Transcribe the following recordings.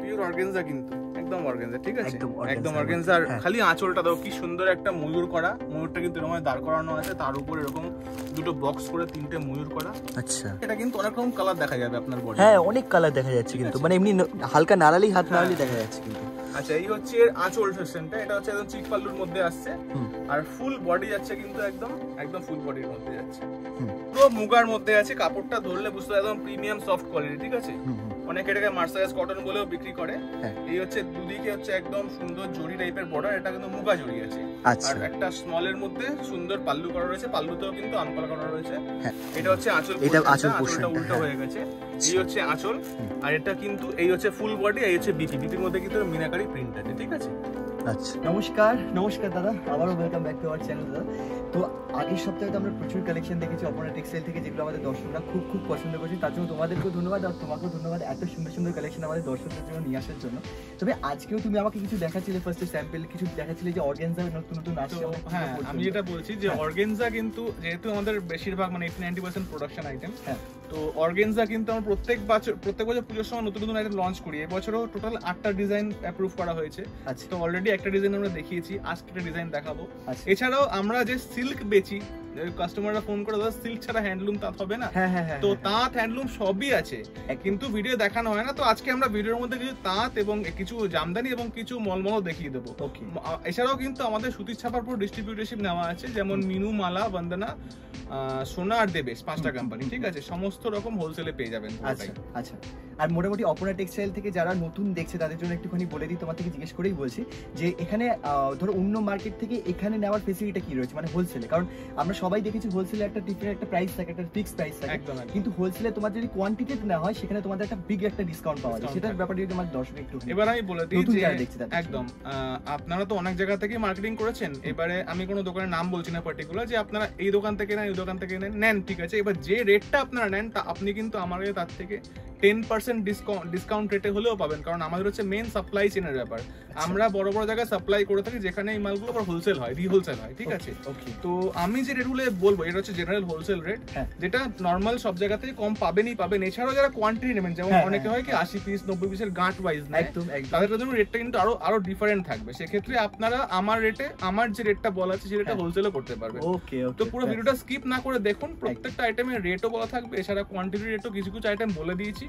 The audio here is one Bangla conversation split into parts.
পিওর অর্গানজা কিন্তু একদম অর্গানজা, ঠিক আছে, একদম অর্গানজা। আর খালি আঁচলটা দাও কি সুন্দর একটা ময়ূর করা, ময়ূরটা কিন্তু এরকম দাঁড় করানো আছে, তার উপর এরকম দুটো বক্স করে তিনটে ময়ূর করা। আচ্ছা, এটা কিন্তু অনেক রকম কালার দেখা যাবে আপনার বডি। হ্যাঁ অনেক কালার দেখা যাচ্ছে কিন্তু, মানে এমনি হালকা নাড়ালেই হাত নাড়ালেই দেখা যাচ্ছে কিন্তু। আচ্ছা, এই হচ্ছে এর আঁচল সেকশনটা, এটা হচ্ছে একদম চিক পাল্লুর মধ্যে আসছে, আর ফুল বডি যাচ্ছে কিন্তু একদম একদম ফুল বডির মধ্যে যাচ্ছে, পুরো মুগার মধ্যে আছে। কাপড়টা ধরলে বুঝতে একদম প্রিমিয়াম সফট কোয়ালিটি, ঠিক আছে। অনেকে এটাকে মার্সারাইজ কটন বলেও বিক্রি করে। এই হচ্ছে দুদিকে হচ্ছে একদম সুন্দর জরি টাইপের বর্ডার, এটা কিন্তু মুগা জরি আছে। আর একটা স্মলের মধ্যে সুন্দর পাল্লু করা রয়েছে, পাল্লুতেও কিন্তু আনকলা করা রয়েছে। এটা হচ্ছে আঁচল, এটা আঁচলটা উল্টো হয়ে গেছে। এই হচ্ছে আঁচল, আর এটা কিন্তু এই হচ্ছে ফুল বডি, এই হচ্ছে বিপি, বিপির মধ্যে কিন্তু মিনাকারি প্রিন্ট আছে, ঠিক আছে। আচ্ছা, নমস্কার দাদা, আবারও welcome back to our channel দাদা। তো আগের সপ্তাহে তো আমরা প্রচুর কালেকশন দেখেছি অপর্ণা টেক্সটাইল থেকে, যেগুলো আমাদের দর্শকরা খুব খুব পছন্দ করছে। তার জন্য তোমাদেরকেও ধন্যবাদ, আর তোমাকেও ধন্যবাদ এত সুন্দর সুন্দর কালেকশন আমাদের দর্শকদের জন্য নিয়ে আসার জন্য। তবে আজকেও তুমি আমাকে কিছু দেখাচ্ছিলে, ফার্স্টে স্যাম্পল কিছু দেখাচ্ছিলে যে অর্গানজা নতুন নতুন আসছে। হ্যাঁ, আমি যেটা বলছি যে অর্গানজা কিন্তু যেহেতু আমাদের বেশিরভাগ মানে 80-90% প্রোডাকশন আইটেম, তো অর্গানজা কিন্তু আমরা প্রত্যেক বছর পুজোর সময় নতুন নতুন আইটেম লঞ্চ করি। এবছরও টোটাল 8টা ডিজাইন অ্যাপ্রুভ করা হয়েছে। তো অলরেডি একটা ডিজাইন আমরা দেখিয়েছি, আজকে একটা ডিজাইন দেখাবো। এছাড়াও আমরা যে সিল্ক বেচি, কাস্টমাররা ফোন করে দাদা সিল্ক ছাড়া হ্যান্ডলুম তাঁত হবে না, তো তাঁত হ্যান্ডলুম সবই আছে, কিন্তু ভিডিও দেখানো হয় না। তো আজকে আমরা ভিডিওর মধ্যে কিছু তাঁত এবং কিছু জামদানি এবং কিছু মলমলও দেখিয়ে দেবো। এছাড়াও কিন্তু আমাদের সুতির ছাপার পুরো ডিস্ট্রিবিউটরশিপ নেওয়া আছে, যেমন মিনু, মালা, বন্দনা, সোনা আর দেবেশ, 5টা কোম্পানি, ঠিক আছে। সমস্ত রকম হোলসেলে পেয়ে যাবেন। আচ্ছা, আর মোটামুটি অপর্ণা টেক্সটাইল থেকে যারা নতুন দেখছে তাদের জন্য একটুখানি বলে দিই, তোমার থেকে জিজ্ঞেস করেই বলছি যে এখানে ধরো অন্য মার্কেট থেকে এখানে নেওয়ার ফেসিলিটি কি রয়েছে, মানে হোলসেলে। কারণ আমরা সবাই দেখেছি হোলসেলে একটা ডিফারেন্ট একটা প্রাইস থাকে, একটা ফিক্সড প্রাইস থাকে, কিন্তু হোলসেলে তোমার যদি কোয়ান্টিটিতে নেওয়া হয় সেখানে তোমাদের একটা বিগ একটা ডিসকাউন্ট পাওয়া যায়। সেটার ব্যাপারে যদি আমার দর্শক একটু এবার আমি বলে দিই যে একদম আপনারা তো অনেক জায়গা থেকে মার্কেটিং করেছেন, এবারে আমি কোনো দোকানের নাম বলছি না পার্টিকুলার, যে আপনারা এই দোকান থেকে নেন, এই দোকান থেকে নেন, ঠিক আছে। এবার যে রেটটা আপনারা নেন তা আপনি কিন্তু আমাদের তার থেকে 10% ডিসকাউন্ট রেটে হলেও পাবেন, কারণ আমাদের হচ্ছে মেন সাপ্লাই চেনের ব্যাপার। আমরা বড় বড় জায়গায় সাপ্লাই করে থাকি, যেখানে এই মালগুলো আবার হোলসেল হয়, রিহোলসেল হয়, ঠিক আছে। তো আমি যে রেটগুলো বলবো এটা হচ্ছে জেনারেল হোলসেল রেট, যেটা নর্মাল সব জায়গা থেকে কম পাবেনই পাবেন। এছাড়াও যারা কোয়ান্টিটি নেবেন, যেমন অনেকে হয় কি 80 পিস 90 পিসের গাঁট ওয়াইজ নেয়, তাদের জন্য রেটটা কিন্তু আরো ডিফারেন্ট থাকবে। সেক্ষেত্রে আপনারা আমার রেটে, আমার যে রেটটা বলা আছে সেই রেটটা হোলসেলও করতে পারবেন। তো পুরো ভিডিওটা স্কিপ না করে দেখুন, প্রত্যেকটা আইটেমের রেটও বলা থাকবে, এছাড়া কোয়ান্টিটি রেটও কিছু কিছু আইটেম বলে দিয়েছি।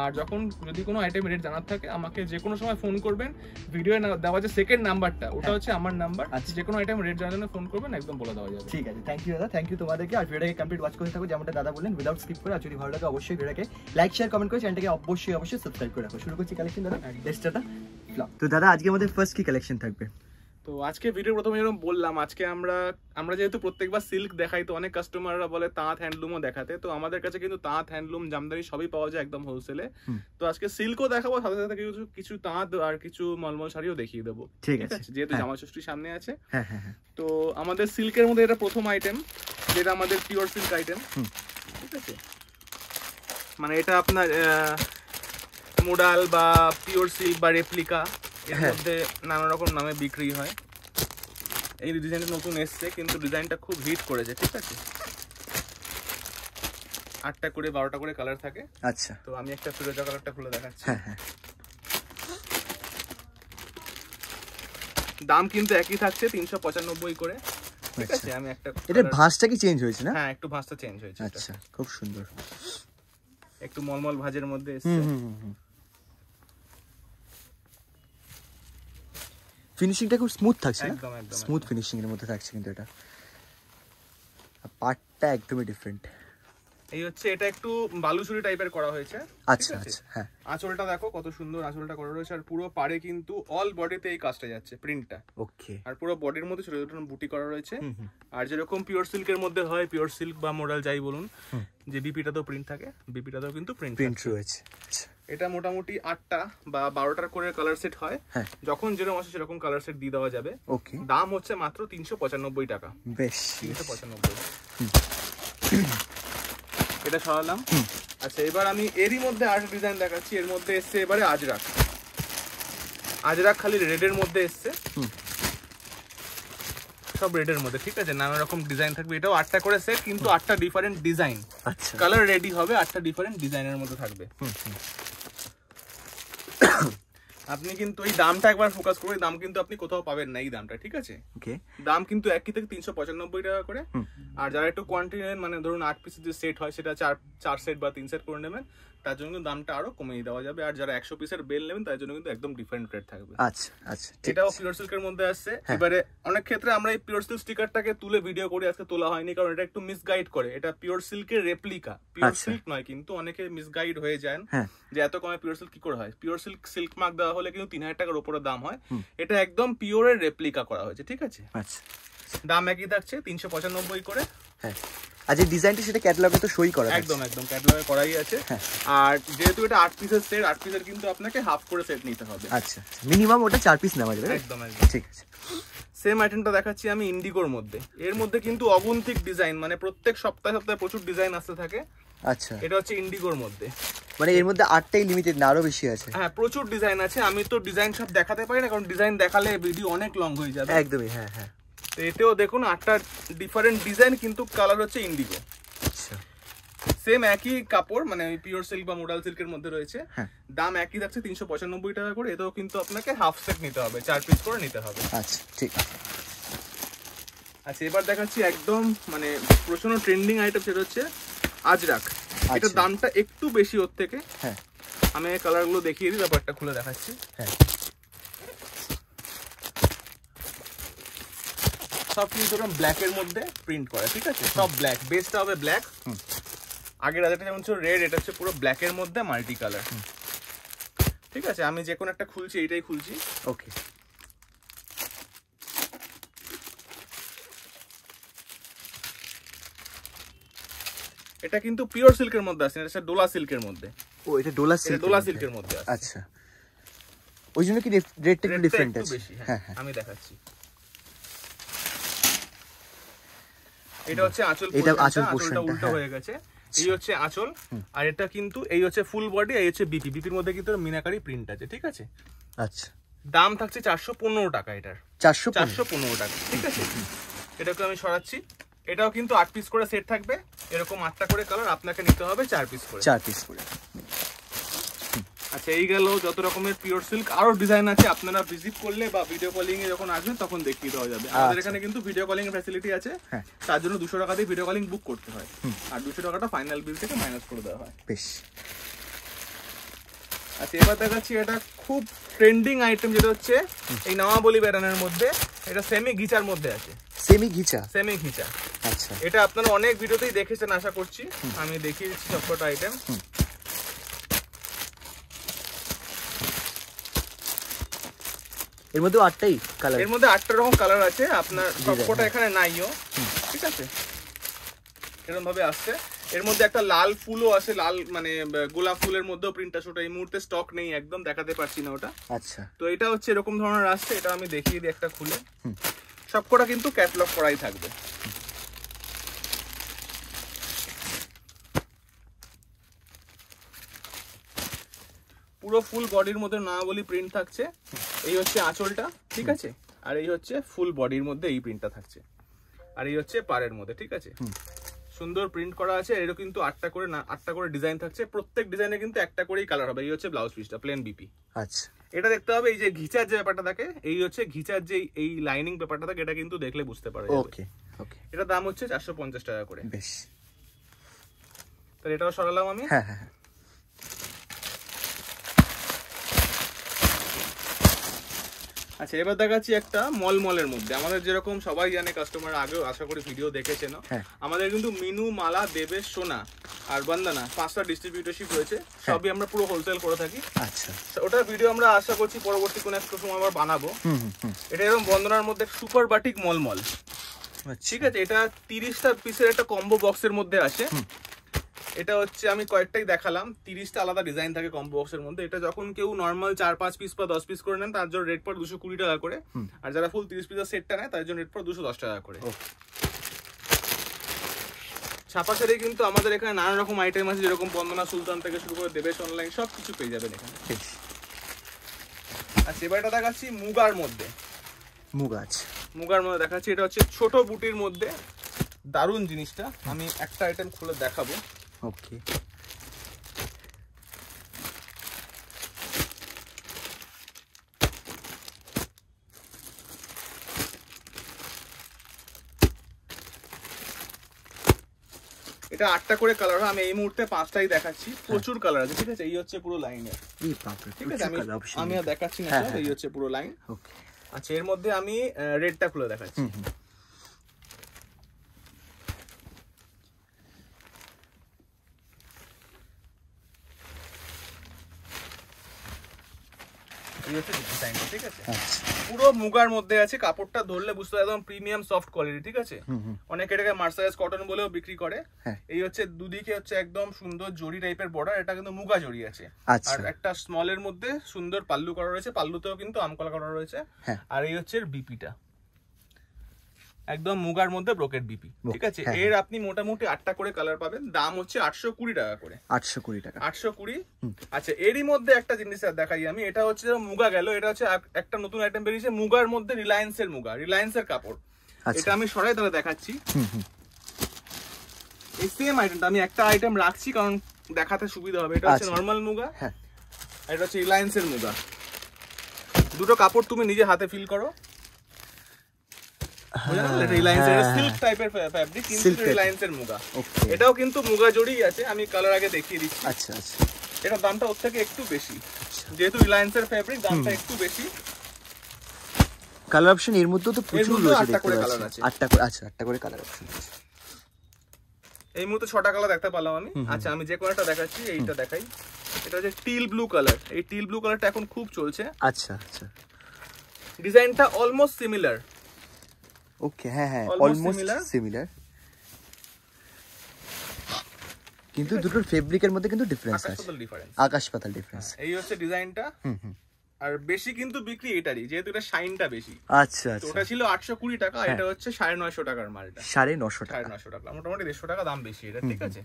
আর যখন যদি কোনো আইটেম রেট জানার থাকে আমাকে যে কোনো সময় ফোন করবেন, ভিডিও দেওয়া যে সেকেন্ড নাম্বারটা ওটা হচ্ছে আমার নাম্বার, যে কোনো আইটেম রেট জানার জন্য ফোন করবেন, একদম বলে দেওয়া যাবে। ঠিক আছে, থ্যাংক ইউ দাদা, থ্যাংক ইউ তোমাদেরকে। আর ভিডিওটাকে কমপ্লিট ওয়াচ করতে থাকো, যেমনটা দাদা বললেন, উইদাউট স্কিপ করে। আর যদি ভালো লাগে অবশ্যই ভিডিওটাকে লাইক, শেয়ার, কমেন্ট করে চ্যানেলটাকে অবশ্যই সাবস্ক্রাইব করে রাখো। শুরু করছি কালেকশন দাদা, লেটসটা। তো দাদা আজকে আমাদের ফার্স্ট কি কালেকশন থাকবে? তো আজকে ভিডিও প্রথমে যেরকম বললাম, আজকে আমরা যেহেতু প্রত্যেকবার সিল্ক দেখাই, তো অনেক কাস্টমাররা বলে তাঁত হ্যান্ডলুমও দেখাতে, তো আমাদের কাছে কিন্তু তাঁত হ্যান্ডলুম জামদানি সবই পাওয়া যায় একদম হোলসেলে। তো আজকে সিল্কও দেখাবো, সাথে সাথে কিছু তাঁত আর কিছু মলমল শাড়িও দেখিয়ে দেবো, ঠিক আছে, যেহেতু জামা ষষ্ঠীর সামনে আছে। তো আমাদের সিল্কের মধ্যে এটা প্রথম আইটেম, যেটা আমাদের পিওর সিল্ক আইটেম, ঠিক আছে। মানে এটা আপনার মোডাল বা পিওর সিল্ক বা রেপ্লিকা, এর মধ্যে নানা রকম নামে বিক্রি হয়। এই ডিজাইনটা নতুন এসছে, কিন্তু ডিজাইনটা খুব হিট করেছে, ঠিক আছে। 8টা করে 12টা করে কালার থাকে। আচ্ছা, তো আমি একটা ফিরোজা কালারটা খুলে দেখাচ্ছি। দাম কিন্তু একই থাকছে 395 করে, ঠিক আছে। আমি একটা, এটা ভাঁজটা কি চেঞ্জ হয়েছে না? হ্যাঁ, একটু ভাঁজটা চেঞ্জ হয়েছে। আচ্ছা, খুব সুন্দর, একটু মলমল ভাঁজের মধ্যে এসছে। ফিনিশিংটা খুব স্মুথ থাকছে, একদম একদম স্মুথ ফিনিশিং এর মধ্যে থাকছে, কিন্তু এটা পার্টটা একদমই ডিফারেন্ট। এই হচ্ছে এটা একটু বালুচুরি টাইপের করা হয়েছে। আচ্ছা আচ্ছা, হ্যাঁ। আঁচলটা দেখো কত সুন্দর আঁচলটা করা রয়েছে, আর পুরো পাড়ে কিন্তু অল বডিতে এই কাজটা যাচ্ছে, প্রিন্টটা। ওকে। আর পুরো বডির মধ্যে ছোট ছোট বুটি করা রয়েছে। আর যেরকম পিওর সিল্কের মধ্যে হয়, পিওর সিল্ক বা মডেল যাই বলুন, যে বিপিটাতেও প্রিন্ট থাকে, বিপিটাতেও কিন্তু প্রিন্ট রয়েছে। এটা মোটামুটি 8টা বা 12টার করে কালার সেট হয়, যখন যেরকম আসে সেরকম কালার সেট দিয়ে দেওয়া যাবে। ওকে। দাম হচ্ছে মাত্র 395 টাকা। বেশ, 395। এটা সরালাম। আচ্ছা, এবার আমি এরই মধ্যে আরেকটা ডিজাইন দেখাচ্ছি। এর মধ্যে এসছে এবারে আজরাক খালি রেডের মধ্যে এসছে, সব রেডের মধ্যে, ঠিক আছে। নানা রকম ডিজাইন থাকবে, এটাও 8টা করে সেট, কিন্তু 8টা ডিফারেন্ট ডিজাইন। আচ্ছা, কালার রেডি হবে, 8টা ডিফারেন্ট ডিজাইনের মধ্যে থাকবে। আপনি কিন্তু এই দামটা একবার ফোকাস করে, দাম কিন্তু আপনি কোথাও পাবেন না এই দামটা, ঠিক আছে? ওকে, দাম কিন্তু একই থেকে 395 টাকা করে। আর যারা একটু কোয়ান্টিটি নেন, মানে ধরুন 8 পিসের যে সেট হয় সেটা 4 সেট বা 3 সেট করে নেবেন, তার জন্য দামটা আরো কমিয়ে দেওয়া যাবে। আর যারা 100 পিসের বেল নেবেন তার জন্য কিন্তু একদম ডিফারেন্ট রেট থাকবে। আচ্ছা আচ্ছা, এটাও পিওর সিল্কের মধ্যে আসছে। এবারে অনেক ক্ষেত্রে আমরা এই পিওর সিল্ক স্টিকারটাকে তুলে ভিডিও করি, আজকে তোলা হয়নি কারণ এটা একটু মিসগাইড করে। এটা পিওর সিল্কের রেপ্লিকা, পিওর সিল্ক নয়, কিন্তু অনেকে মিসগাইড হয়ে যান যে এত কমে পিওর সিল্ক কি করে হয়। পিওর সিল্ক সিল্ক মার্ক দেওয়া হলে কিন্তু 3000 টাকার উপরে দাম হয়। এটা একদম পিওরের রেপ্লিকা করা হয়েছে, ঠিক আছে? আচ্ছা, দাম একই থাকছে 395 করে। হ্যাঁ, আর যে ডিজাইনটা সেটা ক্যাটালগে তো সই করা, একদম একদম ক্যাটালগে করাই আছে। আর যেহেতু এটা 8 পিসের সেট, 8 পিসের কিন্তু আপনাকে হাফ করে সেট নিতে হবে। আচ্ছা, মিনিমাম ওটা 4 পিস নেওয়া যাবে। একদম একদম, ঠিক আছে। সেম আইটেমটা দেখাচ্ছি আমি ইন্ডিগোর মধ্যে। এর মধ্যে কিন্তু অগুন্তিক ডিজাইন, মানে প্রত্যেক সপ্তাহে সপ্তাহে প্রচুর ডিজাইন আসতে থাকে। আচ্ছা, এটা হচ্ছে ইন্ডিগোর মধ্যে, মানে এর মধ্যে 8টাই লিমিটেড না, আরো বেশি আছে? হ্যাঁ, প্রচুর ডিজাইন আছে। আমি তো ডিজাইন সব দেখাতে পারি না কারণ ডিজাইন দেখালে ভিডিও অনেক লং হয়ে যাবে। একদমই, হ্যাঁ হ্যাঁ। তো এতেও দেখুন 8টা ডিফারেন্ট ডিজাইন, কিন্তু কালার হচ্ছে ইন্ডিগো। আচ্ছা, সেম একই কাপড়, মানে পিওর সিল্ক বা মোডাল সিল্কের মধ্যে রয়েছে। দাম একই থাকছে 395 টাকা করে। এতেও কিন্তু আপনাকে হাফ সেট নিতে হবে, 4 পিস করে নিতে হবে। আচ্ছা, ঠিক আছে। আচ্ছা, এবার দেখাচ্ছি একদম মানে প্রচন্ড ট্রেন্ডিং আইটেম, সেটা হচ্ছে আজরাক। এটা দামটা একটু বেশি ওর থেকে। হ্যাঁ, আমি কালারগুলো দেখিয়ে দিই, ব্যাপারটা খুলে দেখাচ্ছি। হ্যাঁ, সব কিন্তু এরকম ব্ল্যাক এর মধ্যে প্রিন্ট করা, ঠিক আছে? সব ব্ল্যাক, বেসটা হবে ব্ল্যাক। আগের রাজাটা যেমন ছিল রেড, এটা হচ্ছে পুরো ব্ল্যাক এর মধ্যে মাল্টি কালার, ঠিক আছে? আমি যে কোনো একটা খুলছি, এইটাই খুলছি। ওকে, এটা কিন্তু পিওর সিল্কের মধ্যে আছে, এটা ডোলা সিল্কের মধ্যে। ও, এটা ডোলা সিল্ক, ডোলা সিল্কের মধ্যে আছে। আচ্ছা, ওই জন্য কি রেটটা একটু ডিফারেন্ট আছে? হ্যাঁ, আমি দেখাচ্ছি। এটা হচ্ছে আঁচল, এটা আঁচল পোরশনটা পোরশনটা উল্টো হয়ে গেছে। এই হচ্ছে আঁচল, আর এটা কিন্তু এই হচ্ছে ফুল বডি, এই হচ্ছে বিপি। বিপির মধ্যে কিন্তু মিনাকারি প্রিন্ট আছে, ঠিক আছে? আচ্ছা, দাম থাকছে 415 টাকা এটার। 415 টাকা, ঠিক আছে? এটাকে আমি সরাচ্ছি। এটাও কিন্তু 8 পিস করে সেট থাকবে, এরকম 8টা করে কালার। আপনাকে নিতে হবে 4 পিস করে। 4 পিস করে। আচ্ছা, এই গেল যত রকমের পিওর সিল্ক। আরো ডিজাইন আছে, আপনারা ভিজিট করলে বা ভিডিও কলিং এ যখন আসবেন তখন দেখিয়ে দেওয়া যাবে। আমাদের এখানে কিন্তু ভিডিও কলিং এর ফ্যাসিলিটি আছে, তার জন্য 200 টাকা দিয়ে ভিডিও কলিং বুক করতে হয়, আর 200 টাকাটা ফাইনাল বিল থেকে মাইনাস করে দেওয়া হয়। বেশ। আচ্ছা, এবার দেখাচ্ছি এটা খুব ট্রেন্ডিং আইটেম, যেটা হচ্ছে এই নওয়াবলি ব্যারানের মধ্যে। এটা সেমি ঘিচার মধ্যে আছে। সেমি ঘিচা? সেমি ঘিচা। আচ্ছা, এটা আপনারা অনেক ভিডিওতেই দেখেছেন আশা করছি। আমি দেখিয়ে দিচ্ছি সবকটা আইটেম। এর মধ্যে 8টাই কালার? এর মধ্যে 8টা রকম কালার আছে, আপনার সবকটা এখানে নাইও, ঠিক আছে? এরকম ভাবে আসছে। এর মধ্যে একটা লাল ফুলও আছে, লাল মানে গোলাপ ফুলের মধ্যেও প্রিন্ট আছে। ওটা এই মুহূর্তে স্টক নেই, একদম দেখাতে পারছি না ওটা। আচ্ছা, তো এটা হচ্ছে এরকম ধরনের আসছে। এটা আমি দেখিয়ে দিই একটা খুলে। সবকটা কিন্তু ক্যাটালগ করাই থাকবে। পুরো ফুল বডির মধ্যে নওয়াবলি প্রিন্ট থাকছে। এই হচ্ছে আঁচলটা, ঠিক আছে? আর এই হচ্ছে ফুল বডির মধ্যে এই প্রিন্টটা থাকছে, আর এই হচ্ছে পাড়ের মধ্যে, ঠিক আছে? সুন্দর প্রিন্ট করা আছে। এরও কিন্তু 8টা করে না, 8টা করে ডিজাইন থাকছে। প্রত্যেক ডিজাইনে কিন্তু একটা করেই কালার হবে। এই হচ্ছে ব্লাউজ পিসটা, প্লেন বিপি। আচ্ছা, এটা দেখতে হবে, এই যে ঘিচার যে ব্যাপারটা থাকে, এই হচ্ছে ঘিচার যে এই লাইনিং ব্যাপারটা থাকে, এটা কিন্তু দেখলে বুঝতে পারা যাবে। ওকে ওকে, এটা দাম হচ্ছে 450 টাকা করে। বেশ, তাহলে এটাও সরালাম আমি। হ্যাঁ হ্যাঁ। আচ্ছা, এবার দেখাচ্ছি একটা মলমলের মধ্যে। আমাদের যেরকম সবাই জানে, কাস্টমার আগেও আশা করি ভিডিও দেখেছেন, আমাদের কিন্তু মিনু, মালা, দেবেশ, সোনা আর বন্দনা 5টা ডিস্ট্রিবিউটরশিপ রয়েছে। সবই আমরা পুরো হোলসেল করে থাকি। আচ্ছা, ওটার ভিডিও আমরা আশা করছি পরবর্তী কোনো একটা সময় আবার বানাবো। এটা এরকম বন্দনার মধ্যে সুপার বাটিক মলমল, ঠিক আছে? এটা 30টা পিসের একটা কম্বো বক্সের মধ্যে আসে। এটা হচ্ছে আমি কয়েকটাই দেখালাম, 30টা আলাদা ডিজাইন থাকে কম্বো বক্সের মধ্যে। এটা যখন কেউ নর্মাল 4-5 পিস বা 10 পিস করে নেন, তার জন্য রেট পড়ে 220 টাকা করে। আর যারা ফুল 30 পিসের সেটটা নেয়, তার জন্য রেট পড়ে 210 টাকা করে। ছাপা শাড়ি কিন্তু আমাদের এখানে নানা রকম আইটেম আছে, যেরকম বন্দনা সুলতান থেকে শুরু করে দেবেশ অনলাইন, সব কিছু পেয়ে যাবেন এখানে। আচ্ছা, এবার এটা দেখাচ্ছি মুগার মধ্যে। মুগার মধ্যে দেখাচ্ছি, এটা হচ্ছে ছোট বুটির মধ্যে। দারুণ জিনিসটা, আমি একটা আইটেম খুলে দেখাবো। ওকে, এটা 8টা করে কালার হয়, আমি এই মুহূর্তে 5টাই দেখাচ্ছি, প্রচুর কালার আছে, ঠিক আছে। এই হচ্ছে পুরো লাইনের, ঠিক আছে, আমি আর দেখাচ্ছি না, এই হচ্ছে পুরো লাইন। আচ্ছা, এর মধ্যে আমি রেডটা খুলে দেখাচ্ছি। ঠিক আছে, পুরো মুগার মধ্যে আছে, কাপড়টা ধরলে বুঝতে একদম প্রিমিয়াম সফট কোয়ালিটি, ঠিক আছে। অনেকে এটাকে মার্সারাইজ কটন বলেও বিক্রি করে। এই হচ্ছে দুদিকে হচ্ছে একদম সুন্দর জরি টাইপের বর্ডার, এটা কিন্তু মুগা জরি আছে। আর একটা স্মলের মধ্যে সুন্দর পাল্লু করা রয়েছে, পাল্লুতেও কিন্তু আমকলা করা রয়েছে। আর এই হচ্ছে বিপিটা, একদম মুগার মধ্যে ব্রোকেট বিপি, ঠিক আছে। এর আপনি মোটামুটি 8টা করে কালার পাবেন, দাম হচ্ছে 820 টাকা করে। 820 টাকা, 820। আচ্ছা, এরই মধ্যে একটা জিনিস দেখাই আমি, এটা হচ্ছে মুগা গেল, এটা হচ্ছে একটা নতুন আইটেম বেরিয়েছে মুগার মধ্যে, রিলায়েন্সের মুগা, রিলায়েন্সের কাপড়। এটা আমি সরাই তাহলে দেখাচ্ছি। এই সেম আইটেমটা আমি একটা আইটেম রাখছি কারণ দেখাতে সুবিধা হবে। এটা হচ্ছে নরমাল মুগা, এটা হচ্ছে রিলায়েন্সের মুগা। দুটো কাপড় তুমি নিজে হাতে ফিল করো, এটাও কিন্তু মুগা জড়ি আছে, আমি কালার আগে দেখিয়ে দিচ্ছি। আচ্ছা আচ্ছা, এটা দামটা ওর থেকে একটু বেশি, যেহেতু রিলায়েন্সের ফ্যাব্রিক দামটা একটু বেশি। কালার অপশন এর মধ্যে তো প্রচুর রয়েছে, 8টা করে কালার আছে। 8টা করে, আচ্ছা 8টা করে কালার অপশন আছে। এই মুহূর্তে 6টা কালার দেখতে পেলাম আমি। আচ্ছা, আমি যে কোনটা দেখাচ্ছি এইটা দেখাই, এটা হচ্ছে টিল ব্লু কালার। এই টিল ব্লু কালারটা এখন খুব চলছে। আচ্ছা আচ্ছা, ডিজাইনটা অলমোস্ট সিমিলার। ওকে, হ্যাঁ হ্যাঁ, অলমোস্ট সিমিলার, কিন্তু দুটোর ফেব্রিকের মধ্যে কিন্তু ডিফারেন্স আছে, আকাশ পাতাল ডিফারেন্স। এই হচ্ছে ডিজাইনটা। আর বেশি কিন্তু বিক্রি এটারই, যেহেতু এটা শাইনটা বেশি। আচ্ছা আচ্ছা, ওটা ছিল 820 টাকা, এটা হচ্ছে 950 টাকার মালটা। 950 টাকা, 950 টাকা, মোটামুটি 150 টাকা দাম বেশি এটা, ঠিক আছে।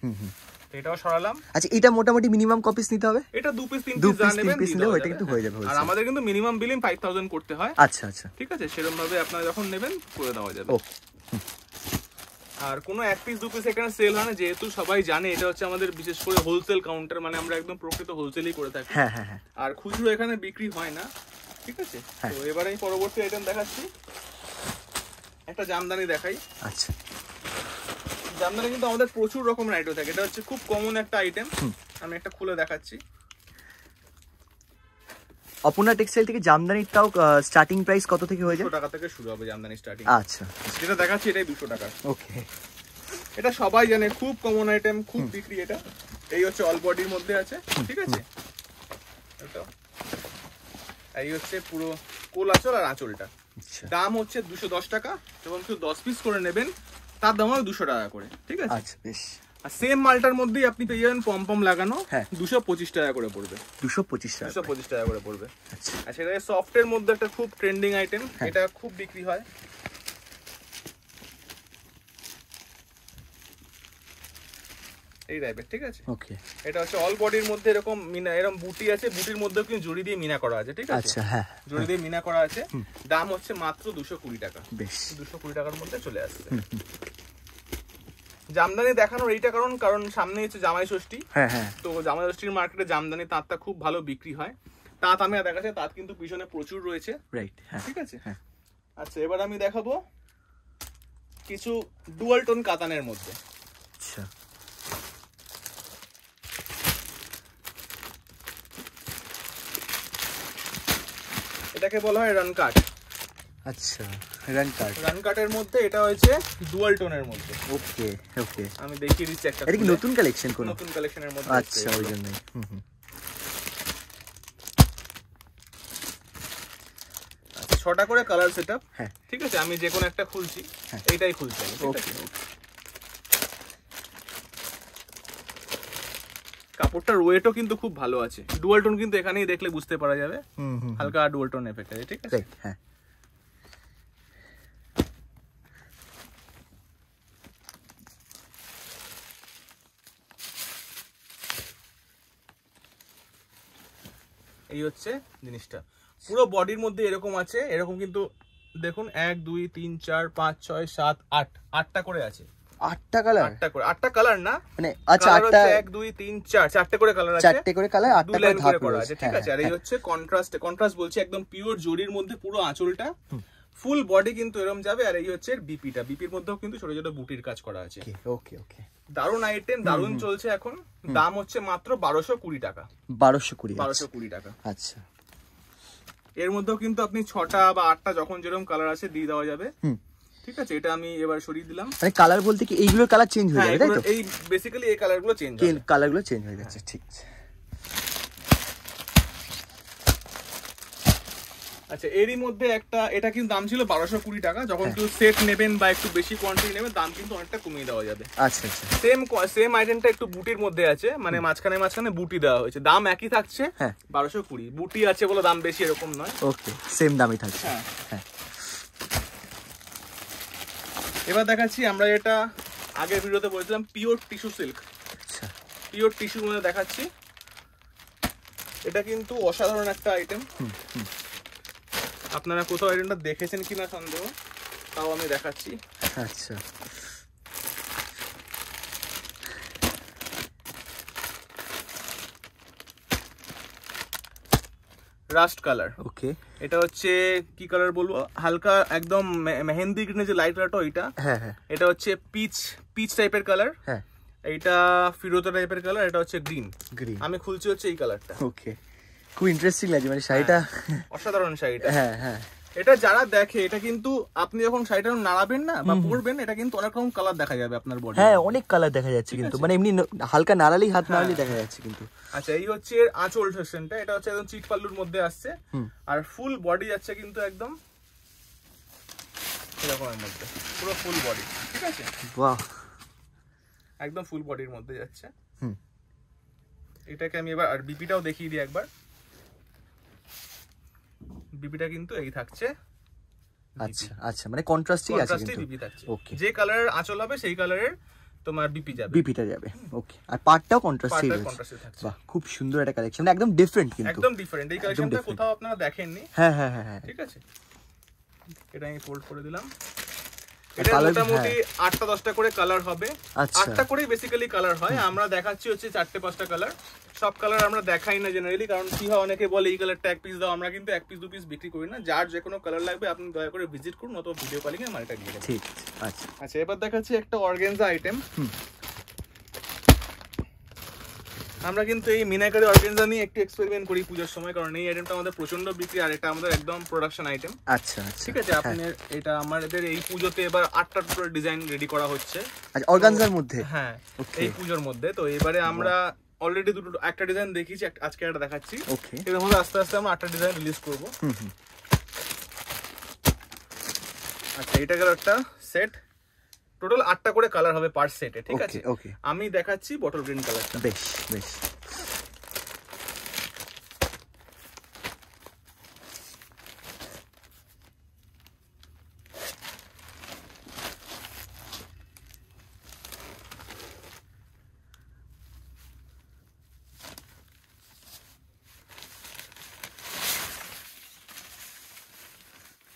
এটাও সরালাম। আচ্ছা, এটা মোটামুটি মিনিমাম কপিস নিতে হবে? এটা 2 পিস 3 পিস যা নেবেন দিলেও এটা কিন্তু হয়ে যাবে। আর আমাদের কিন্তু মিনিমাম বিলিং 5000 করতে হয়। আচ্ছা আচ্ছা, ঠিক আছে, সেরকম ভাবে আপনারা যখন নেবেন করে দেওয়া যাবে। আর কোনো 1 পিস 2 পিস এখানে সেল হয় না, যেহেতু সবাই জানে এটা হচ্ছে আমাদের বিশেষ করে হোলসেল কাউন্টার, মানে আমরা একদম প্রকৃত হোলসেলই করে থাকি। হ্যাঁ হ্যাঁ হ্যাঁ, আর খুচরো এখানে বিক্রি হয় না, ঠিক আছে। তো এবারে আমি পরবর্তী আইটেম দেখাচ্ছি, একটা জামদানি দেখাই। আচ্ছা, জামদানি কিন্তু আমাদের প্রচুর রকমের আইটেম থাকে, এটা হচ্ছে খুব কমন একটা আইটেম। আমি একটা খুলে দেখাচ্ছি। অপর্ণা টেক্সটাইল থেকে জামদানিটাও স্টার্টিং প্রাইস কত থেকে হয়ে যায়? 200 টাকা থেকে শুরু হবে জামদানি স্টার্টিং। আচ্ছা, যেটা দেখাচ্ছি এটাই 200 টাকা। ওকে, এটা সবাই জানে, খুব কমন আইটেম, খুব বিক্রি এটা। এই হচ্ছে অল বডির মধ্যে আছে, ঠিক আছে। এটা এই হচ্ছে পুরো কোল আঁচল আর আঁচলটা। দাম হচ্ছে 210 টাকা, এবং কেউ 10 পিস করে নেবেন তার দাম হবে 200 টাকা করে, ঠিক আছে। আচ্ছা, বেশ। আর সেম মালটার মধ্যেই আপনি পেয়ে যাবেন পম লাগানো, 225 টাকা করে পড়বে। 225 টাকা করে পড়বে। আচ্ছা, এটা সফটের মধ্যে একটা খুব ট্রেন্ডিং আইটেম, এটা খুব বিক্রি হয়। এই টাইপের, ঠিক আছে। ওকে, এটা হচ্ছে অল বডির মধ্যে এরকম মিনা, এরকম বুটি আছে, বুটির মধ্যেও কিন্তু জড়ি দিয়ে মিনা করা আছে, ঠিক আছে। আচ্ছা, হ্যাঁ, জড়ি দিয়ে মিনা করা আছে। দাম হচ্ছে মাত্র 220 টাকা। বেশ, 220 টাকার মধ্যে চলে আসছে। জামদানি দেখানোর এইটা কারণ সামনে হচ্ছে জামাই ষষ্ঠী। হ্যাঁ হ্যাঁ, তো জামাই ষষ্ঠীর মার্কেটে জামদানি তাঁতটা খুব ভালো বিক্রি হয়। তাঁত আমি দেখাচ্ছি, তাঁত কিন্তু পিছনে প্রচুর রয়েছে, রাইট, ঠিক আছে। আচ্ছা, এবার আমি দেখাবো কিছু ডুয়াল টোন কাতানের মধ্যে। আচ্ছা, এটাকে বলা হয় রান কাট। আচ্ছা, রান কাটের মধ্যে এটা হচ্ছে ডুয়াল টোনের মধ্যে। ওকে ওকে, আমি দেখিয়ে দিচ্ছি একটা। এটা কি নতুন কালেকশন? কোন নতুন কালেকশনের মধ্যে? আচ্ছা, ওই জন্যই। আচ্ছা, 6টা করে কালার সেটআপ, ঠিক আছে। আমি যে কোনো একটা খুলছি, এইটাই খুলছি আমি, ঠিক আছে। কাপড়টার ওয়েটও কিন্তু খুব ভালো আছে। ডুয়াল টোন কিন্তু এখানেই দেখলে বুঝতে পারা যাবে, হালকা ডুয়াল টোন এফেক্ট আছে, ঠিক আছে। হ্যাঁ, এই হচ্ছে জিনিসটা, পুরো বডির মধ্যে এরকম আছে। এরকম কিন্তু দেখুন 1 2 3 4 5 6 7 8 8টা করে আছে। 8টা কালার? 8টা কালার না, মানে আচ্ছা 8টা, 1 2 3 4 4টে করে কালার আছে। 4টে করে কালার, 8টা করে ধাপ করা আছে, ঠিক আছে। আর এই হচ্ছে কন্ট্রাস্ট বলছি, একদম পিওর জরির মধ্যে পুরো আঁচলটা ফুল বডি কিন্তু এরকম যাবে। আর এই হচ্ছে বিপিটা, বিপির মধ্যেও কিন্তু ছোট ছোট বুটির কাজ করা আছে। ওকে ওকে, দারুন আইটেম, দারুন চলছে এখন। দাম হচ্ছে মাত্র 1220 টাকা। 1220 টাকা। আচ্ছা, এর মধ্যেও কিন্তু আপনি 6টা বা 8টা যখন যেরকম কালার আছে দিয়ে দেওয়া যাবে। ঠিক আছে, এটা আমি এবার সরিয়ে দিলাম। মানে কালার বলতে কি এইগুলোর কালার চেঞ্জ হয়ে যাবে, তাই তো? এই বেসিক্যালি এই কালারগুলো চেঞ্জ হবে, কালারগুলো চেঞ্জ হয়ে যাচ্ছে। ঠিক আছে। আচ্ছা, এরই মধ্যে একটা, এটা কিন্তু দাম ছিল 1220 টাকা। যখন কেউ সেট নেবেন বা একটু বেশি কোয়ান্টিটি নেবেন, দাম কিন্তু অনেকটা কমিয়ে দেওয়া যাবে। আচ্ছা আচ্ছা, সেম আইটেমটা একটু বুটির মধ্যে আছে, মানে মাঝখানে বুটি দেওয়া হয়েছে। দাম একই থাকছে 1220। বুটি আছে বলে দাম বেশি এরকম নয়। ওকে, সেম দামই থাকছে। হ্যাঁ। এবার দেখাচ্ছি আমরা এটা আগের ভিডিওতে বলেছিলাম পিওর টিস্যু সিল্ক। আচ্ছা, পিওর টিস্যুর মধ্যে দেখাচ্ছি। এটা কিন্তু অসাধারণ একটা আইটেম। আপনারা কোথাও আইটেমটা দেখেছেন কিনা সন্দেহ, তাও আমি দেখাচ্ছি। আচ্ছা, রাস্ট কালার। ওকে, এটা হচ্ছে কি কালার বলবো, হালকা একদম মেহেন্দি গ্রিনের যে লাইট কালারটা ওইটা। হ্যাঁ হ্যাঁ। এটা হচ্ছে পিচ টাইপের কালার। হ্যাঁ, এইটা ফিরোজা টাইপের কালার। এটা হচ্ছে গ্রিন। আমি খুলছি হচ্ছে এই কালারটা। ওকে, খুব ইন্টারেস্টিং লাগছে মানে শাড়িটা। অসাধারণ শাড়িটা। হ্যাঁ হ্যাঁ। এটা যারা দেখে, এটা কিন্তু আপনি যখন শাড়িটা নাড়াবেন না বা পরবেন, এটা কিন্তু অনেক রকম কালার দেখা যাবে আপনার বডি। হ্যাঁ, অনেক কালার দেখা যাচ্ছে কিন্তু, মানে এমনি হালকা নাড়ালেই, হাত নাড়ালেই দেখা যাচ্ছে কিন্তু। আচ্ছা, এই হচ্ছে এর আঁচল সেকশনটা। এটা হচ্ছে একদম চিট পাল্লুর মধ্যে আসছে। আর ফুল বডি যাচ্ছে কিন্তু একদম এরকমের মধ্যে, পুরো ফুল বডি। ঠিক আছে, বাহ, একদম ফুল বডির মধ্যে যাচ্ছে। এটাকে আমি এবার আর বিপিটাও দেখিয়ে দিই একবার। বিপিটা কিন্তু এই থাকছে। আচ্ছা আচ্ছা, মানে কন্ট্রাস্টই আছে কিন্তু। বিপি থাকছে। ওকে, যে কালারের আঁচল হবে সেই কালারের তোমার বিপি যাবে, বিপিটা যাবে। ওকে, আর পার্টটাও কন্ট্রাস্টই রয়েছে। বাহ, খুব সুন্দর একটা কালেকশন, একদম ডিফারেন্ট কিন্তু, একদম ডিফারেন্ট। এই কালেকশনটা কোথাও আপনারা দেখেননি। হ্যাঁ হ্যাঁ হ্যাঁ। ঠিক আছে, এটা আমি ফোল্ড করে দিলাম। এটা মোটামুটি 8টা 10টা করে কালার হবে। 8টা করেই বেসিক্যালি কালার হয়। আমরা দেখাচ্ছি হচ্ছে 4টে-5টা কালার। সব কালার আমরা দেখাই না জেনারেলি, কারণ কি হয়, অনেকে বলে এই কালারটা এক পিস দাও। আমরা কিন্তু এক পিস 2 পিস বিক্রি করি না। যার যে কোনো কালার লাগবে আপনি দয়া করে ভিজিট করুন, অথবা ভিডিও কলিং এ আমার এটা দিয়ে দেবেন। ঠিক আছে। আচ্ছা, এবার দেখাচ্ছি একটা অর্গানজা আইটেম। আমরা কিন্তু এই মিনাকারি অর্গানজা নিয়ে একটু এক্সপেরিমেন্ট করি পূজার সময়, কারণ এই আইটেমটা আমাদের প্রচন্ড বিক্রি, আর এটা আমাদের একদম প্রোডাকশন আইটেম। আচ্ছা, ঠিক আছে, আপনাদের এটা আমাদের এই পুজোতে এবার 8টা টোটাল ডিজাইন রেডি করা হচ্ছে। আচ্ছা, অর্গানজার মধ্যে? হ্যাঁ, এই পুজোর মধ্যে। তো এবারে আমরা অলরেডি একটা ডিজাইন দেখিয়েছি, আজকে একটা দেখাচ্ছি। ওকে, এর মধ্যে আস্তে আস্তে আমরা 8টা ডিজাইন রিলিজ করব। আচ্ছা, এটা গেল একটা সেট। টোটাল 8টা করে কালার হবে পার সেটে। ঠিক আছে, ওকে, আমি দেখাচ্ছি বটল গ্রিন কালারটা। বেশ বেশ।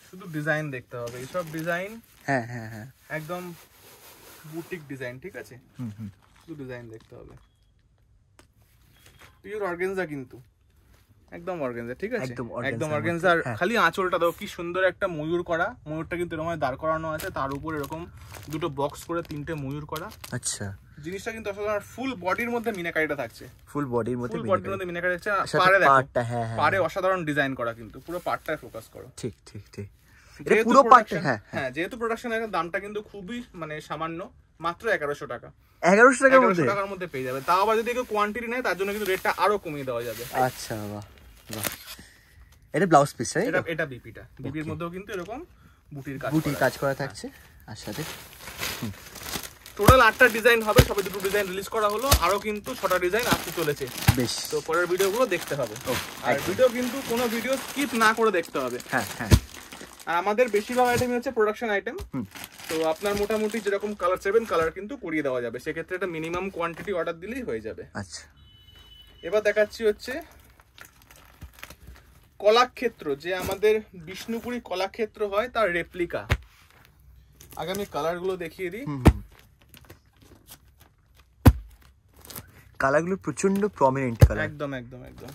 শুধু ডিজাইন দেখতে হবে, এইসব ডিজাইন। হ্যাঁ হ্যাঁ হ্যাঁ, একদম বুটিক ডিজাইন। ঠিক আছে, শুধু ডিজাইন দেখতে হবে। পিওর অর্গানজা কিন্তু, একদম অর্গানজা। ঠিক আছে, একদম অর্গানজা। খালি আঁচলটা দাও, কি সুন্দর একটা ময়ূর করা। ময়ূরটা কিন্তু এরকম দাঁড় করানো আছে, তার উপর এরকম দুটো বক্স করে 3টে ময়ূর করা। আচ্ছা, জিনিসটা কিন্তু আসলে ফুল বডির মধ্যে মিনাকারিটা থাকছে। ফুল বডির মধ্যে মিনাকারি আছে। পারে দেখো, পারে অসাধারণ ডিজাইন করা, কিন্তু পুরো পার্টটায় ফোকাস করো। ঠিক ঠিক ঠিক, এটা পুরো পার্টটা। হ্যাঁ, যেহেতু প্রোডাকশনের দামটা কিন্তু খুবই মানে সামান্য, মাত্র 1100 টাকা। 1100 টাকার মধ্যে পেয়ে যাবে। তাও আবার যদি কেউ কোয়ান্টিটি নেয়, তার জন্য কিন্তু রেটটা আরো কমিয়ে দেওয়া যাবে। আচ্ছা, বাহ বাহ। এটা ব্লাউজ পিস, এটা বিপিটা। বিপির মধ্যেও কিন্তু এরকম বুটির কাজ করা থাকছে। আর সাথে টোটাল 8টা ডিজাইন হবে, সবে 2টো ডিজাইন রিলিজ করা হলো, আরো কিন্তু 6টা ডিজাইন আসতে চলেছে। বেশ, তো পরের ভিডিওগুলো দেখতে হবে। আর ভিডিও কিন্তু কোনো ভিডিও স্কিপ না করে দেখতে হবে। হ্যাঁ হ্যাঁ। আর আমাদের বেশিরভাগ আইটেমই হচ্ছে প্রোডাকশন আইটেম। তো আপনার মোটামুটি যেরকম কালার চাইবেন, কালার কিন্তু করিয়ে দেওয়া যাবে। সেক্ষেত্রে এটা মিনিমাম কোয়ান্টিটি অর্ডার দিলেই হয়ে যাবে। আচ্ছা, এবার দেখাচ্ছি হচ্ছে কলাক্ষেত্র, যে আমাদের বিষ্ণুপুরি কলাক্ষেত্র হয়, তার রেপ্লিকা। আগে আমি কালারগুলো দেখিয়ে দিই। কালারগুলো প্রচন্ড প্রমিনেন্ট কালার। একদম একদম একদম,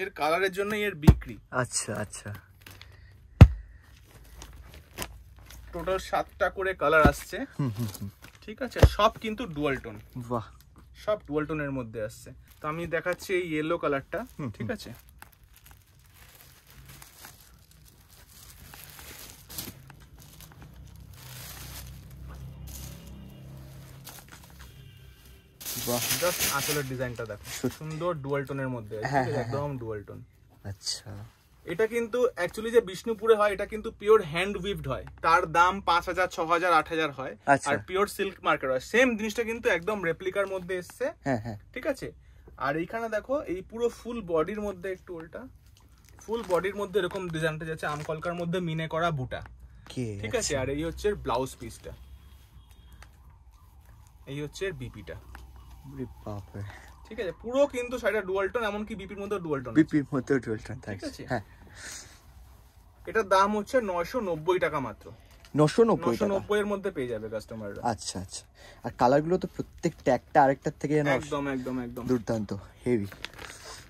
এর কালারের জন্য এর বিক্রি। আচ্ছা আচ্ছা, টোটাল 7টা করে কালার আসছে, ঠিক আছে, সব কিন্তু ডুয়াল টোন। বাহ, সব ডুয়াল টোনের মধ্যে আসছে। তো আমি দেখাচ্ছি এই ইয়েলো কালারটা, ঠিক আছে, বাহ, জাস্ট আঁচলের ডিজাইনটা দেখো, সুন্দর ডুয়াল টোনের মধ্যে আছে, ঠিক আছে, একদম ডুয়াল টোন। আচ্ছা, এটা কিন্তু অ্যাকচুয়ালি যে বিষ্ণুপুরে হয় এটা কিন্তু পিওর হ্যান্ড উইভড হয়, তার দাম 5000, 6000, 8000 হয়। আর পিওর সিল্ক মার্কেট হয়, সেম জিনিসটা কিন্তু একদম রেপ্লিকার মধ্যে এসছে, ঠিক আছে। আর এইখানে দেখো এই পুরো ফুল বডির মধ্যে, একটু উল্টা, ফুল বডির মধ্যে এরকম ডিজাইনটা যাচ্ছে আমকলকার মধ্যে মিনে করা বুটা, ঠিক আছে। আর এই হচ্ছে ব্লাউজ পিসটা, এই হচ্ছে বিপিটা, ঠিক আছে। পুরো কিন্তু শাড়িটা ডুয়াল টোন, এমনকি বিপির মধ্যে ডুয়াল টোন, বিপির মধ্যে ডুয়াল টোন থাকছে। হ্যাঁ, এটার দাম হচ্ছে 990 টাকা মাত্র। 990 এর মধ্যে পেয়ে যাবে কাস্টমাররা। আচ্ছা আচ্ছা। আর কালারগুলো তো প্রত্যেকটা একটা আরেকটার থেকে একদম একদম একদম দুর্দান্ত, হেভি।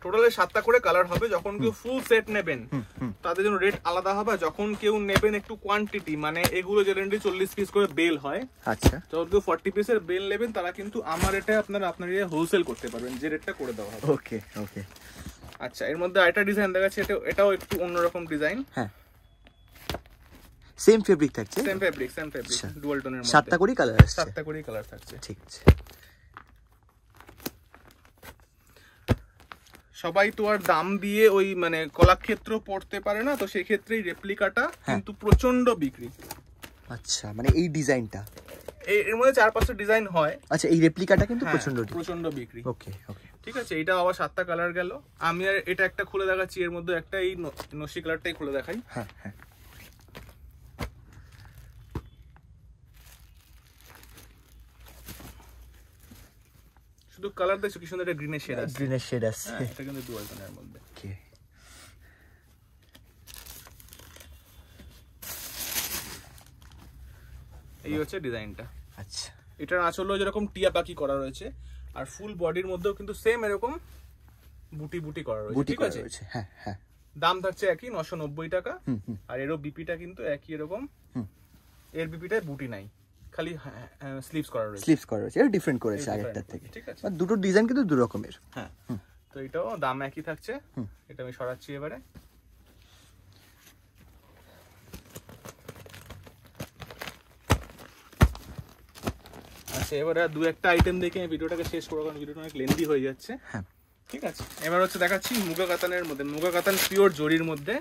টোটালে 7টা করে কালার হবে। যখন কেউ ফুল সেট নেবেন তাদের জন্য রেট আলাদা হবে। যখন কেউ নেবেন একটু কোয়ান্টিটি, মানে এগুলো জেনারেলি 40 পিস করে বেল হয়, আচ্ছা, যখন কেউ 40 পিসের বেল নেবেন তারা কিন্তু আমার এটা আপনার হোলসেল করতে পারবেন, যে রেটটা করে দেওয়া হবে। ওকে ওকে। আচ্ছা, এর মধ্যে আরেকটা ডিজাইন দেখাচ্ছি, এটাও একটু অন্যরকম ডিজাইন। হ্যাঁ, সেম ফেব্রিক থাকছে, সেম ফেব্রিক ডুয়াল টোনের মধ্যে 7টা করে কালার আছে, 7টা করে কালার থাকছে, ঠিক আছে। সবাই তো আর দাম দিয়ে ওই মানে কলাক্ষেত্র পড়তে পারে না, তো সেই ক্ষেত্রে এই রেপ্লিকাটা কিন্তু প্রচন্ড বিক্রি। আচ্ছা, মানে এই ডিজাইনটা, এর মধ্যে 4-5টা ডিজাইন হয়। আচ্ছা, এই রেপ্লিকাটা কিন্তু প্রচন্ড বিক্রি। ওকে ওকে, ঠিক আছে। এটা আবার 7টা কালার গেল। আমি আর এটা একটা খুলে দেখাচ্ছি, এর মধ্যে একটা এই নসি কালারটাই খুলে দেখাই। হ্যাঁ হ্যাঁ, শুধু কালার দেখছো কি সুন্দর, একটা গ্রিনের শেড আছে, গ্রিনের শেড আছে, এটা কিন্তু ডুয়াল টোনের মধ্যে। ওকে, এই হচ্ছে ডিজাইনটা। আচ্ছা, এটার আঁচলও যেরকম টিয়া পাখি করা রয়েছে, আর ফুল বডির মধ্যেও কিন্তু সেম এরকম বুটি বুটি করা রয়েছে, ঠিক আছে। হ্যাঁ হ্যাঁ, দাম থাকছে একই 990 টাকা। আর এরও বিপিটা কিন্তু একই এরকম, এর বিপিটায় বুটি নাই, খালি স্লিভস করা রয়েছে, এটা ডিফারেন্ট করেছে আগেরটার থেকে, ঠিক আছে। মানে দুটো ডিজাইন কিন্তু দু রকমের। হ্যাঁ, তো এটাও দাম একই থাকছে। এটা আমি সরাচ্ছি এবারে। আচ্ছা, এবারে দু একটা আইটেম দেখে আমি ভিডিওটাকে শেষ করবো, কারণ ভিডিওটা অনেক লেন্দি হয়ে যাচ্ছে। হ্যাঁ, ঠিক আছে। এবার হচ্ছে দেখাচ্ছি মুগা কাতানের মধ্যে, মুগা কাতান পিওর জরির মধ্যে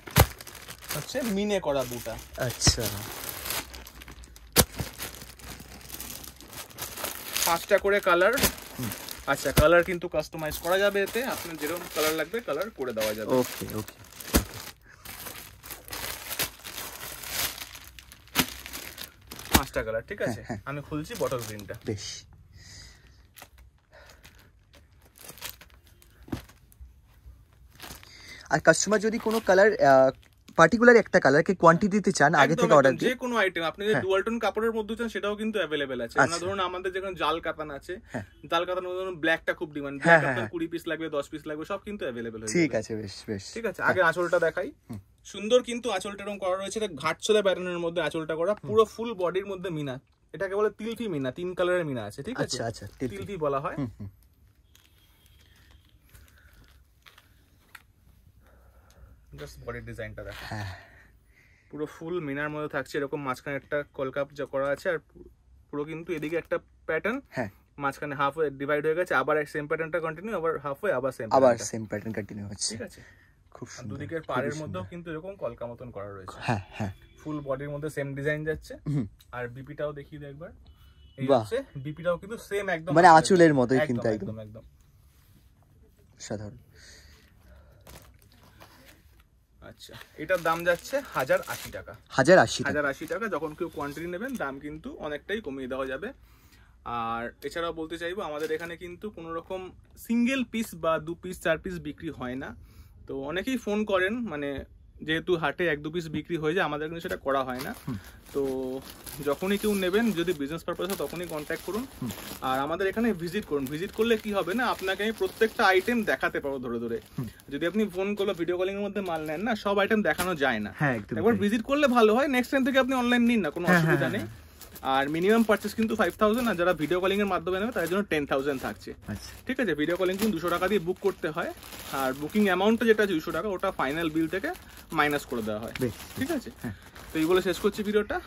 হচ্ছে মিনে করা বুটা। আচ্ছা, 5টা করে কালার। আচ্ছা, কালার কিন্তু কাস্টমাইজ করা যাবে, এতে আপনার যেরকম কালার লাগবে কালার করে দেওয়া যাবে। ওকে ওকে। 5টা কালার, ঠিক আছে। আমি খুলছি বটল গ্রিনটা। বেশ, আর কাস্টমার যদি কোনো কালার পার্টিকুলার একটা কালারকে কোয়ান্টিটিতে চান, আগে থেকে অর্ডার দিয়ে, যে কোনো আইটেম আপনি যদি ডুয়াল টোন কাপড়ের মধ্যে চান সেটাও কিন্তু अवेलेबल আছে। আমরা ধরুন আমাদের যেখানে জাল কাতান আছে, জাল কাতানের মধ্যে ধরুন ব্ল্যাকটা খুব ডিমান্ড, ব্ল্যাক কাতান 20 পিস লাগবে, 10 পিস লাগবে, সব কিন্তু अवेलेबल হয়ে যাবে। ঠিক আছে, বেশ বেশ, ঠিক আছে। আগে আঁচলটা দেখাই। সুন্দর কিন্তু আঁচলটা এরকম করা রয়েছে, এটা ঘাটছড়া প্যাটার্নের মধ্যে আঁচলটা করা, পুরো ফুল বডির মধ্যে মিনা। এটাকে বলে তিলফি মিনা, 3 কালারের মিনা আছে, ঠিক আছে। আচ্ছা আচ্ছা, তিলফি বলা হয়। জাস্ট বডির ডিজাইনটা দেখো, পুরো ফুল মিনার মধ্যে থাকছে, এরকম মাঝখানে একটা কলকা যা করা আছে, আর পুরো কিন্তু এদিকে একটা প্যাটার্ন, মাঝখানে হাফ ওয়ে ডিভাইড হয়ে গেছে, আবার সেম প্যাটার্নটা কন্টিনিউ, আবার হাফ ওয়ে আবার সেম প্যাটার্ন কন্টিনিউ হচ্ছে, ঠিক আছে। খুব সুন্দর। দুদিকের পাড়ের মধ্যেও কিন্তু এরকম কলকা মতন করা রয়েছে। হ্যাঁ হ্যাঁ, ফুল বডির মধ্যে সেম ডিজাইন যাচ্ছে। আর বিপিটাও দেখিয়ে দাও একবার। এই হচ্ছে বিপিটাও কিন্তু সেম একদম, মানে আঁচলের মতোই কিন্তু একদম একদম সাধারণ। আচ্ছা, এটার দাম যাচ্ছে 1080 টাকা। 1080 টাকা। যখন কেউ কোয়ান্টিটি নেবেন দাম কিন্তু অনেকটাই কমিয়ে দেওয়া যাবে। আর এছাড়াও বলতে চাইবো, আমাদের এখানে কিন্তু কোনো রকম সিঙ্গেল পিস বা 2 পিস 4 পিস বিক্রি হয় না। তো অনেকেই ফোন করেন, মানে যেহেতু হাটে 1-2 পিস বিক্রি হয়ে যায়, আমাদের কিন্তু সেটা করা হয় না। তো যখনই কেউ নেবেন, যদি বিজনেস পারপাস হয় তখনই কন্ট্যাক্ট করুন, আর আমাদের এখানে ভিজিট করুন। ভিজিট করলে কি হবে না, আপনাকে আমি প্রত্যেকটা আইটেম দেখাতে পারবো ধরে ধরে। যদি আপনি ফোন করলে ভিডিও কলিং এর মধ্যে মাল নেন না, সব আইটেম দেখানো যায় না। একবার ভিজিট করলে ভালো হয়, নেক্সট টাইম থেকে আপনি অনলাইন নিন না, কোনো অসুবিধা নেই। আর মিনিমাম পারচেস কিন্তু 5000, আর যারা ভিডিও কলিং এর মাধ্যমে নেবে তার জন্য 10000 থাকছে। ঠিক আছে, ভিডিও কলিং কিন্তু 200 টাকা দিয়ে বুক করতে হয়, আর বুকিং অ্যামাউন্টটা যেটা আছে 200 টাকা, ওটা ফাইনাল বিল থেকে মাইনাস করে দেওয়া হয়। ঠিক আছে, তো এই বলে শেষ করছি ভিডিওটা।